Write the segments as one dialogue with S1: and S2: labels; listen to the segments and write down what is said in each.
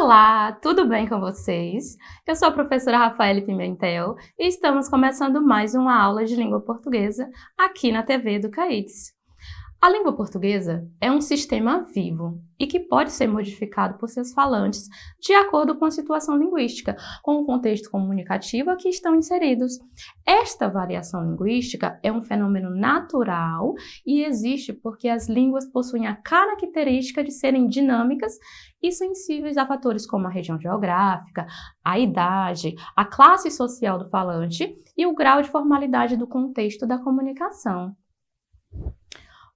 S1: Olá, tudo bem com vocês? Eu sou a professora Rafaele Pimentel e estamos começando mais uma aula de língua portuguesa aqui na TV Educaídes. A língua portuguesa é um sistema vivo e que pode ser modificado por seus falantes de acordo com a situação linguística, com o contexto comunicativo a que estão inseridos. Esta variação linguística é um fenômeno natural e existe porque as línguas possuem a característica de serem dinâmicas e sensíveis a fatores como a região geográfica, a idade, a classe social do falante e o grau de formalidade do contexto da comunicação.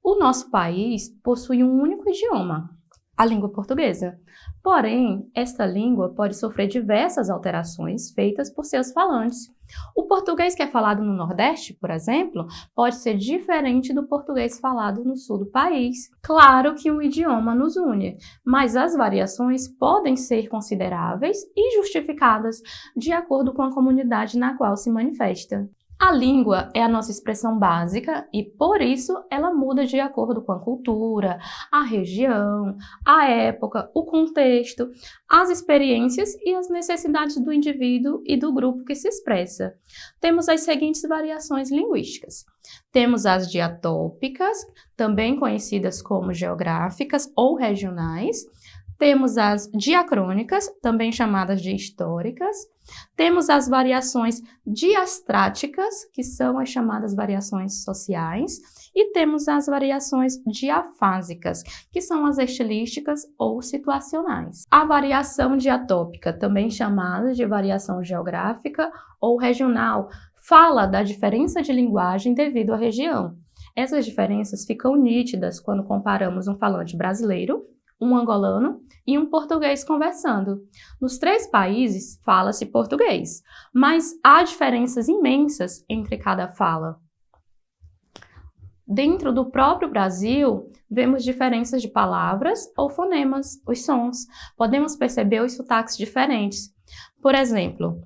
S1: O nosso país possui um único idioma, a língua portuguesa. Porém, esta língua pode sofrer diversas alterações feitas por seus falantes. O português que é falado no Nordeste, por exemplo, pode ser diferente do português falado no sul do país. Claro que um idioma nos une, mas as variações podem ser consideráveis e justificadas de acordo com a comunidade na qual se manifesta. A língua é a nossa expressão básica e, por isso, ela muda de acordo com a cultura, a região, a época, o contexto, as experiências e as necessidades do indivíduo e do grupo que se expressa. Temos as seguintes variações linguísticas. Temos as diatópicas, também conhecidas como geográficas ou regionais. Temos as diacrônicas, também chamadas de históricas. Temos as variações diastráticas, que são as chamadas variações sociais. E temos as variações diafásicas, que são as estilísticas ou situacionais. A variação diatópica, também chamada de variação geográfica ou regional, fala da diferença de linguagem devido à região. Essas diferenças ficam nítidas quando comparamos um falante brasileiro, um angolano e um português conversando. Nos três países fala-se português, mas há diferenças imensas entre cada fala. Dentro do próprio Brasil, vemos diferenças de palavras ou fonemas, os sons. Podemos perceber os sotaques diferentes. Por exemplo,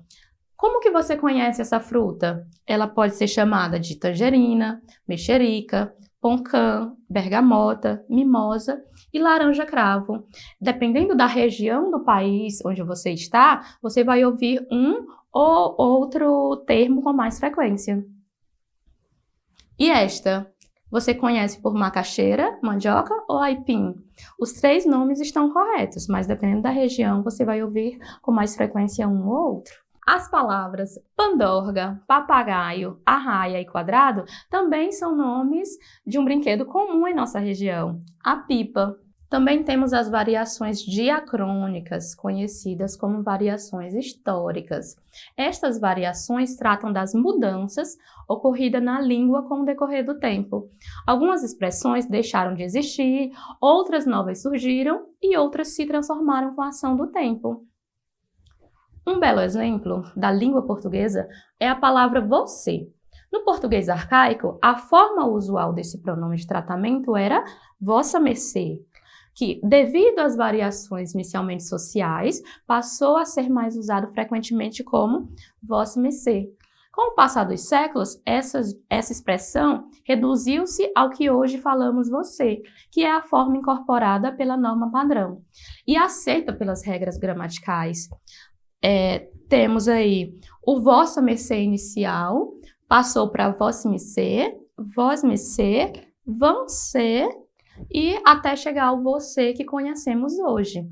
S1: como que você conhece essa fruta? Ela pode ser chamada de tangerina, mexerica, poncã, bergamota, mimosa e laranja-cravo. Dependendo da região do país onde você está, você vai ouvir um ou outro termo com mais frequência. E esta? Você conhece por macaxeira, mandioca ou aipim? Os três nomes estão corretos, mas dependendo da região, você vai ouvir com mais frequência um ou outro. As palavras pandorga, papagaio, arraia e quadrado também são nomes de um brinquedo comum em nossa região, a pipa. Também temos as variações diacrônicas, conhecidas como variações históricas. Estas variações tratam das mudanças ocorridas na língua com o decorrer do tempo. Algumas expressões deixaram de existir, outras novas surgiram e outras se transformaram com a ação do tempo. Um belo exemplo da língua portuguesa é a palavra você. No português arcaico, a forma usual desse pronome de tratamento era vossa mercê, que, devido às variações inicialmente sociais, passou a ser mais usado frequentemente como vossa mercê. Com o passar dos séculos, essa expressão reduziu-se ao que hoje falamos você, que é a forma incorporada pela norma padrão e aceita pelas regras gramaticais. Temos aí o vossa mercê inicial, passou para vós mercê, vão ser e até chegar ao você que conhecemos hoje.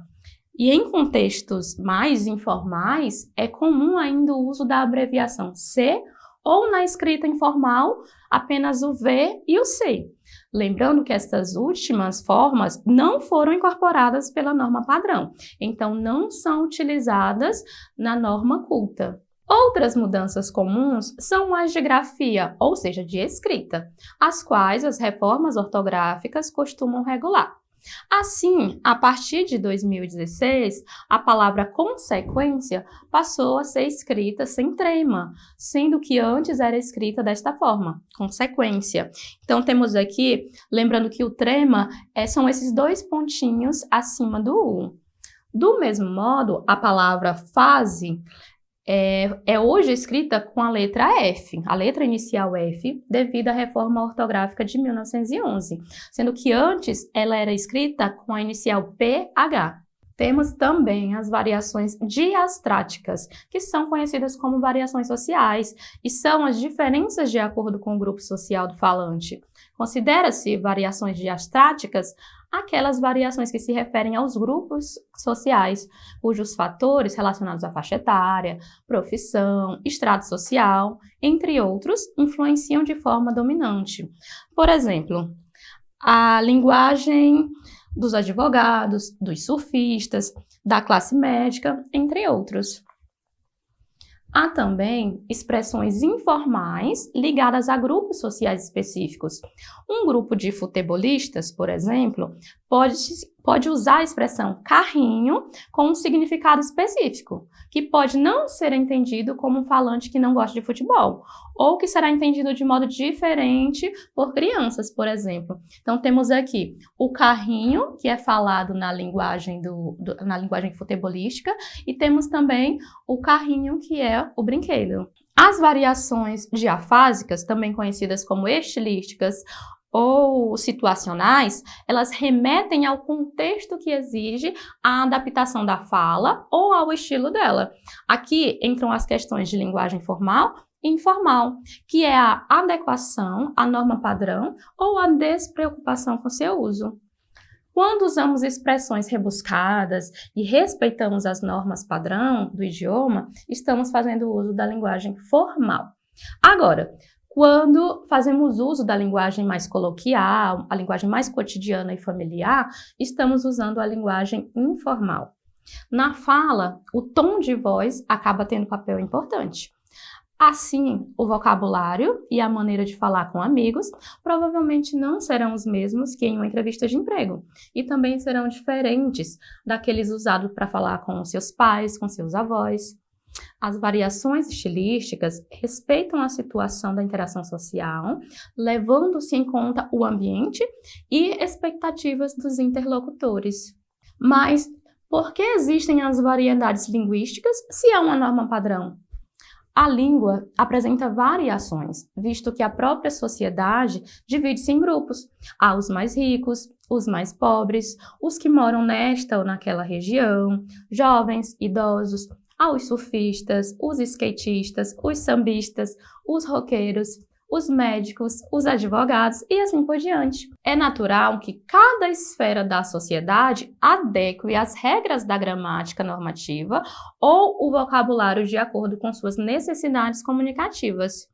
S1: E em contextos mais informais, é comum ainda o uso da abreviação C ou na escrita informal apenas o V e o C. Lembrando que estas últimas formas não foram incorporadas pela norma padrão, então não são utilizadas na norma culta. Outras mudanças comuns são as de grafia, ou seja, de escrita, as quais as reformas ortográficas costumam regular. Assim, a partir de 2016, a palavra consequência passou a ser escrita sem trema, sendo que antes era escrita desta forma, consequência. Então, temos aqui, lembrando que o trema são esses dois pontinhos acima do U. Do mesmo modo, a palavra fase é hoje escrita com a letra F, a letra inicial F, devido à reforma ortográfica de 1911, sendo que antes ela era escrita com a inicial PH. Temos também as variações diastráticas, que são conhecidas como variações sociais, e são as diferenças de acordo com o grupo social do falante. Considera-se variações diastráticas aquelas variações que se referem aos grupos sociais, cujos fatores relacionados à faixa etária, profissão, estrato social, entre outros, influenciam de forma dominante. Por exemplo, a linguagem dos advogados, dos surfistas, da classe médica, entre outros. Há também expressões informais ligadas a grupos sociais específicos. Um grupo de futebolistas, por exemplo, pode usar a expressão carrinho com um significado específico, que pode não ser entendido como um falante que não gosta de futebol, ou que será entendido de modo diferente por crianças, por exemplo. Então, temos aqui o carrinho, que é falado na linguagem na linguagem futebolística, e temos também o carrinho, que é o brinquedo. As variações diafásicas, também conhecidas como estilísticas ou situacionais, elas remetem ao contexto que exige a adaptação da fala ou ao estilo dela. Aqui entram as questões de linguagem formal e informal, que é a adequação à norma padrão ou a despreocupação com seu uso. Quando usamos expressões rebuscadas e respeitamos as normas padrão do idioma, estamos fazendo uso da linguagem formal. Agora, quando fazemos uso da linguagem mais coloquial, a linguagem mais cotidiana e familiar, estamos usando a linguagem informal. Na fala, o tom de voz acaba tendo papel importante. Assim, o vocabulário e a maneira de falar com amigos provavelmente não serão os mesmos que em uma entrevista de emprego e também serão diferentes daqueles usados para falar com seus pais, com seus avós. As variações estilísticas respeitam a situação da interação social, levando-se em conta o ambiente e expectativas dos interlocutores. Mas por que existem as variedades linguísticas se há uma norma padrão? A língua apresenta variações, visto que a própria sociedade divide-se em grupos. Há os mais ricos, os mais pobres, os que moram nesta ou naquela região, jovens, idosos, há os surfistas, os skatistas, os sambistas, os roqueiros, os médicos, os advogados e assim por diante. É natural que cada esfera da sociedade adeque as regras da gramática normativa ou o vocabulário de acordo com suas necessidades comunicativas.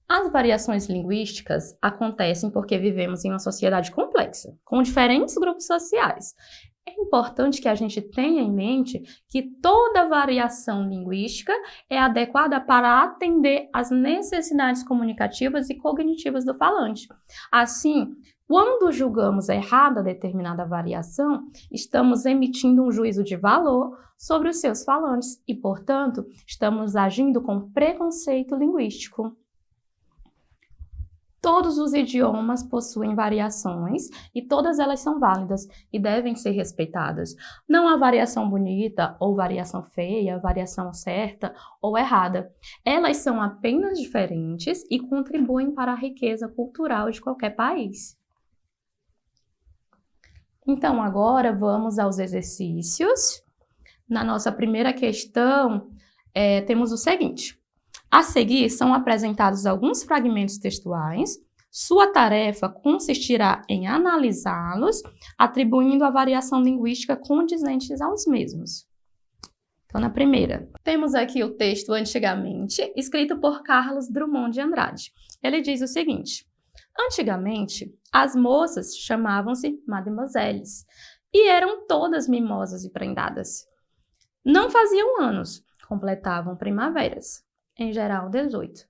S1: As variações linguísticas acontecem porque vivemos em uma sociedade complexa, com diferentes grupos sociais. É importante que a gente tenha em mente que toda variação linguística é adequada para atender às necessidades comunicativas e cognitivas do falante. Assim, quando julgamos errada determinada variação, estamos emitindo um juízo de valor sobre os seus falantes e, portanto, estamos agindo com preconceito linguístico. Todos os idiomas possuem variações e todas elas são válidas e devem ser respeitadas. Não há variação bonita ou variação feia, variação certa ou errada. Elas são apenas diferentes e contribuem para a riqueza cultural de qualquer país. Então, agora vamos aos exercícios. Na nossa primeira questão, temos o seguinte. A seguir, são apresentados alguns fragmentos textuais. Sua tarefa consistirá em analisá-los, atribuindo a variação linguística condizentes aos mesmos. Então, na primeira, temos aqui o texto Antigamente, escrito por Carlos Drummond de Andrade. Ele diz o seguinte: antigamente, as moças chamavam-se mademoiselles e eram todas mimosas e prendadas. Não faziam anos, completavam primaveras. Em geral 18.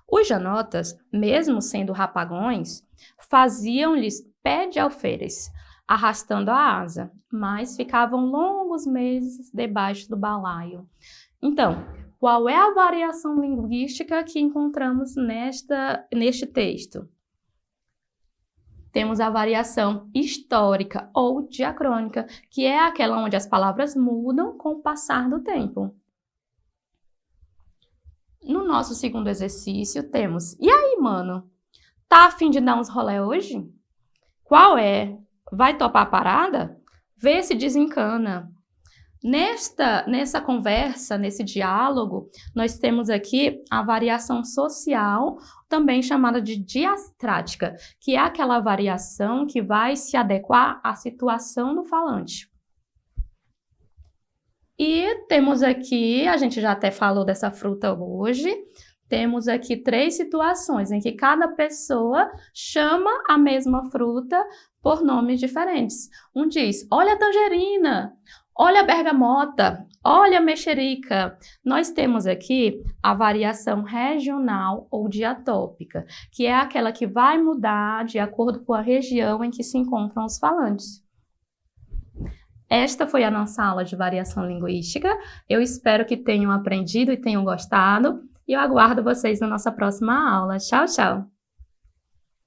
S1: Os janotas, mesmo sendo rapagões, faziam-lhes pé de alferes, arrastando a asa, mas ficavam longos meses debaixo do balaio. Então, qual é a variação linguística que encontramos neste texto? Temos a variação histórica ou diacrônica, que é aquela onde as palavras mudam com o passar do tempo. No nosso segundo exercício, temos: e aí, mano? Tá a fim de dar uns rolê hoje? Qual é Vai topar a parada? Vê se desencana. Nessa conversa, nesse diálogo, nós temos aqui a variação social, também chamada de diastrática, que é aquela variação que vai se adequar à situação do falante. E temos aqui, a gente já até falou dessa fruta hoje, temos aqui 3 situações em que cada pessoa chama a mesma fruta por nomes diferentes. Um diz, olha a tangerina, olha a bergamota, olha a mexerica. Nós temos aqui a variação regional ou diatópica, que é aquela que vai mudar de acordo com a região em que se encontram os falantes. Esta foi a nossa aula de variação linguística. Eu espero que tenham aprendido e tenham gostado. E eu aguardo vocês na nossa próxima aula. Tchau, tchau!